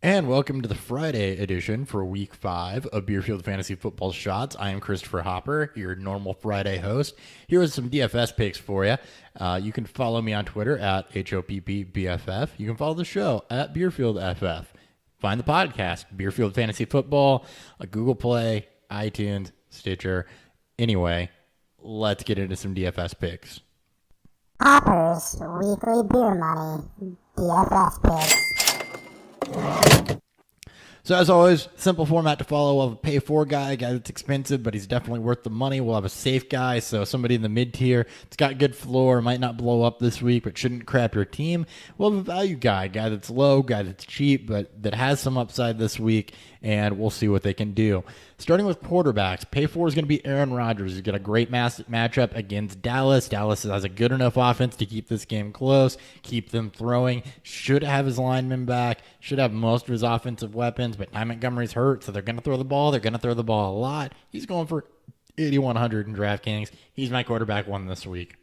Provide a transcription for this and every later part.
And welcome to the Friday edition for Week 5 of Beerfield Fantasy Football Shots. I am Christopher Hopper, your normal Friday host. Here is some DFS picks for you. You can follow me on Twitter at HOPPBFF. You can follow the show at BeerfieldFF. Find the podcast, Beerfield Fantasy Football, Google Play, iTunes, Stitcher. Anyway, let's get into some DFS picks. Hopper's Weekly Beer Money DFS Picks. So as always, simple format to follow. We'll have a pay for guy, a guy that's expensive, but he's definitely worth the money. We'll have a safe guy, so somebody in the mid tier. It's got good floor, might not blow up this week, but shouldn't crap your team. We'll have a value guy, a guy that's low, guy that's cheap, but that has some upside this week, and we'll see what they can do. Starting with quarterbacks, pay for is going to be Aaron Rodgers. He's got a great matchup against Dallas. Dallas has a good enough offense to keep this game close, keep them throwing. Should have his linemen back, should have most of his offensive weapons, but Ty Montgomery's hurt, so they're going to throw the ball. They're going to throw the ball a lot. He's going for 8,100 in DraftKings. He's my quarterback one this week.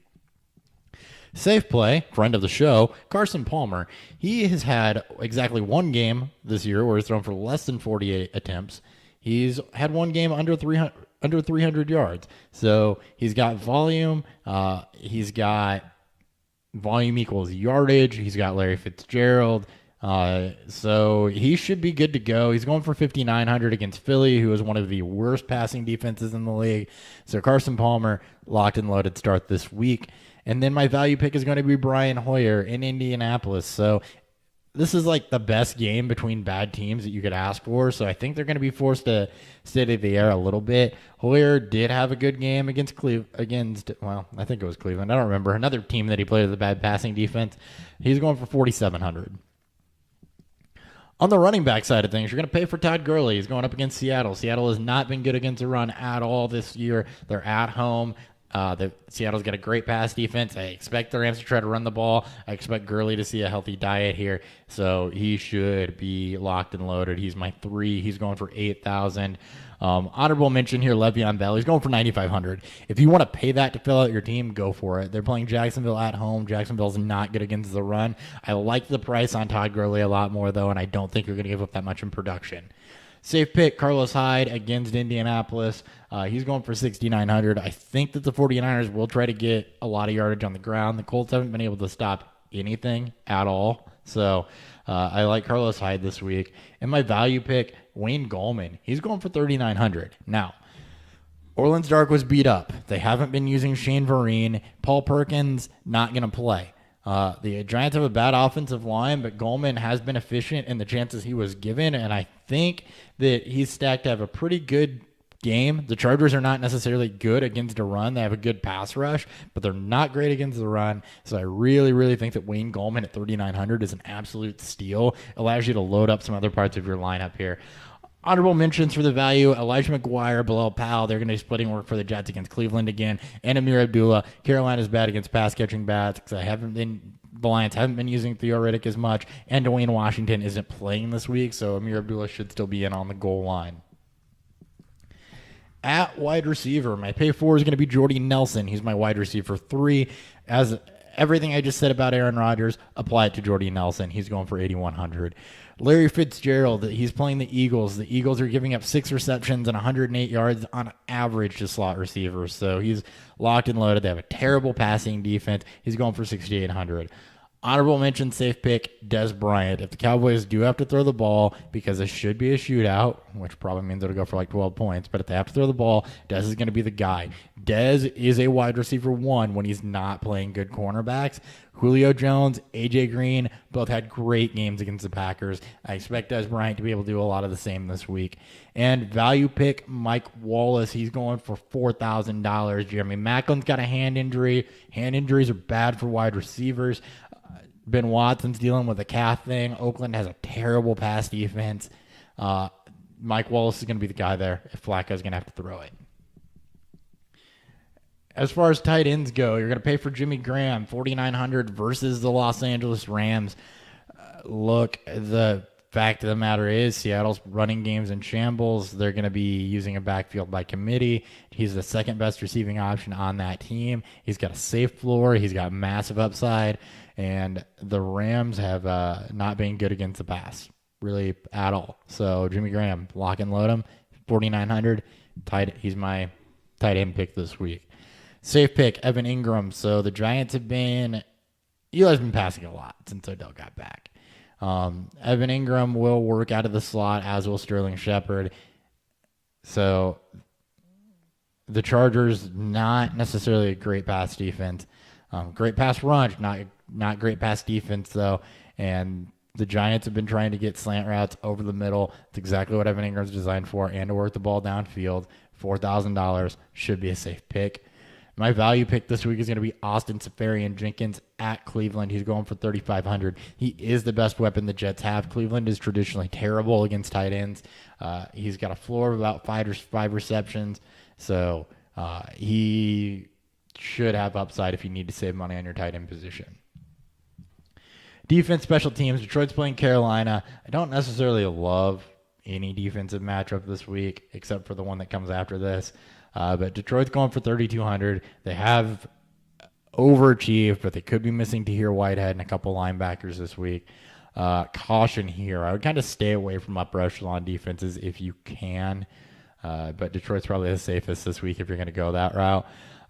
Safe play, friend of the show, Carson Palmer. He has had exactly one game this year where he's thrown for less than 48 attempts. He's had one game under 300 yards. So he's got volume. He's got volume equals yardage. He's got Larry Fitzgerald. So he should be good to go. He's going for 5,900 against Philly, who is one of the worst passing defenses in the league. So Carson Palmer, locked and loaded start this week. And then my value pick is going to be Brian Hoyer in Indianapolis. So this is like the best game between bad teams that you could ask for. So I think they're going to be forced to steady the air a little bit. Hoyer did have a good game against I think it was Cleveland. I don't remember. Another team that he played with a bad passing defense. He's going for 4,700. On the running back side of things, you're going to pay for Todd Gurley. He's going up against Seattle. Seattle has not been good against the run at all this year. They're at home. Seattle's got a great pass defense. I expect the Rams to try to run the ball. I expect Gurley to see a healthy diet here, so he should be locked and loaded. He's my 3. He's going for 8,000. Honorable mention here, Le'Veon Bell. He's going for 9,500. If you want to pay that to fill out your team, go for it. They're playing Jacksonville at home. Jacksonville's not good against the run. I like the price on Todd Gurley a lot more, though, and I don't think you're going to give up that much in production. Safe pick, Carlos Hyde against Indianapolis. He's going for 6,900. I think that the 49ers will try to get a lot of yardage on the ground. The Colts haven't been able to stop anything at all. So I like Carlos Hyde this week. And my value pick, Wayne Gallman. He's going for 3,900. Now, Orleans Dark was beat up. They haven't been using Shane Vereen. Paul Perkins, not going to play. The Giants have a bad offensive line, but Gallman has been efficient in the chances he was given, and I think that he's stacked to have a pretty good game. The Chargers are not necessarily good against a run. They have a good pass rush, but they're not great against the run. So I really, really think that Wayne Gallman at 3,900 is an absolute steal. Allows you to load up some other parts of your lineup here. Honorable mentions for the value, Elijah McGuire, Bilal Powell. They're going to be splitting work for the Jets against Cleveland again. And Amir Abdullah. Carolina's bad against pass-catching bats because the Lions haven't been using Theo Riddick as much. And Dwayne Washington isn't playing this week, so Amir Abdullah should still be in on the goal line. At wide receiver, my pay for is going to be Jordy Nelson. He's my wide receiver 3. As everything I just said about Aaron Rodgers, apply it to Jordy Nelson. He's going for 8,100. Larry Fitzgerald, he's playing the Eagles. The Eagles are giving up 6 receptions and 108 yards on average to slot receivers. So he's locked and loaded. They have a terrible passing defense. He's going for 6,800. Honorable mention, safe pick, Des Bryant. If the Cowboys do have to throw the ball, because it should be a shootout, which probably means it'll go for like 12 points, but if they have to throw the ball, Des is going to be the guy. Des is a wide receiver 1 when he's not playing good cornerbacks. Julio Jones, A.J. Green, both had great games against the Packers. I expect Des Bryant to be able to do a lot of the same this week. And value pick, Mike Wallace. He's going for $4,000. Jeremy Macklin's got a hand injury. Hand injuries are bad for wide receivers. Ben Watson's dealing with a calf thing. Oakland has a terrible pass defense. Mike Wallace is going to be the guy there if Flacco's going to have to throw it. As far as tight ends go, you're going to pay for Jimmy Graham, 4,900 versus the Los Angeles Rams. Look, the fact of the matter is Seattle's running games in shambles. They're going to be using a backfield by committee. He's the second best receiving option on that team. He's got a safe floor. He's got massive upside. And the Rams have not been good against the pass really at all. So Jimmy Graham, lock and load him, 4,900. He's my tight end pick this week. Safe pick, Evan Ingram. So the Giants have been, Eli's been passing a lot since Odell got back. Evan Ingram will work out of the slot, as will Sterling Shepard. So the Chargers, not necessarily a great pass defense. Great pass rush, not great pass defense, though. And the Giants have been trying to get slant routes over the middle. It's exactly what Evan Ingram's designed for, and to work the ball downfield. $4,000 should be a safe pick. My value pick this week is going to be Austin Seferian-Jenkins at Cleveland. He's going for $3,500. He is the best weapon the Jets have. Cleveland is traditionally terrible against tight ends. He's got a floor of about five receptions. So he should have upside if you need to save money on your tight end position. Defense, special teams. Detroit's playing Carolina. I don't necessarily love any defensive matchup this week, except for the one that comes after this. But Detroit's going for 3,200. They have overachieved, but they could be missing Tahir Whitehead and a couple linebackers this week. Caution here. I would kind of stay away from upper echelon defenses if you can. But Detroit's probably the safest this week if you're going to go that route.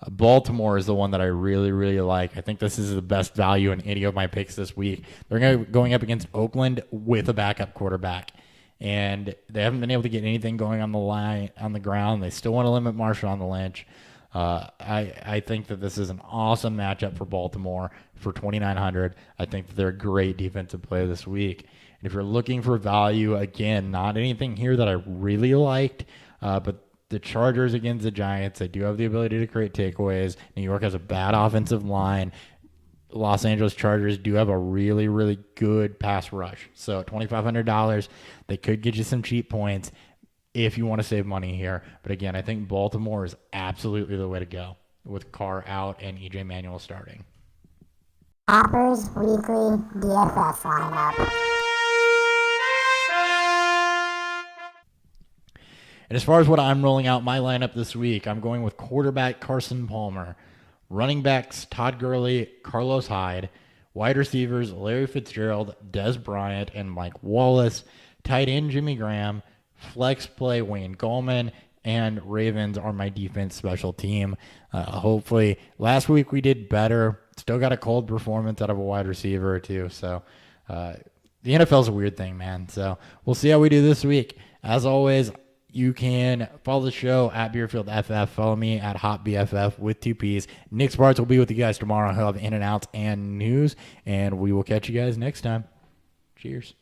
Baltimore is the one that I really, really like. I think this is the best value in any of my picks this week. They're going up against Oakland with a backup quarterback. And they haven't been able to get anything going on the ground. They still want to limit Marshawn Lynch. I think that this is an awesome matchup for Baltimore for $2,900. I think that they're a great defensive play this week. And if you're looking for value, again, not anything here that I really liked, but the Chargers against the Giants, they do have the ability to create takeaways. New York has a bad offensive line. Los Angeles Chargers do have a really, really good pass rush. So at $2,500, they could get you some cheap points if you want to save money here. But again, I think Baltimore is absolutely the way to go with Carr out and EJ Manuel starting. Hopper's weekly DFS lineup. And as far as what I'm rolling out my lineup this week, I'm going with quarterback Carson Palmer, running backs Todd Gurley, Carlos Hyde, wide receivers Larry Fitzgerald, Des Bryant, and Mike Wallace, tight end Jimmy Graham, flex play Wayne Gallman, and Ravens are my defense special team. Hopefully, last week we did better. Still got a cold performance out of a wide receiver or two. So the NFL is a weird thing, man. So we'll see how we do this week. As always, you can follow the show at BeerfieldFF. Follow me at HotBFF with 2 Ps. Nick Sparks will be with you guys tomorrow. He'll have in and outs and news. And we will catch you guys next time. Cheers.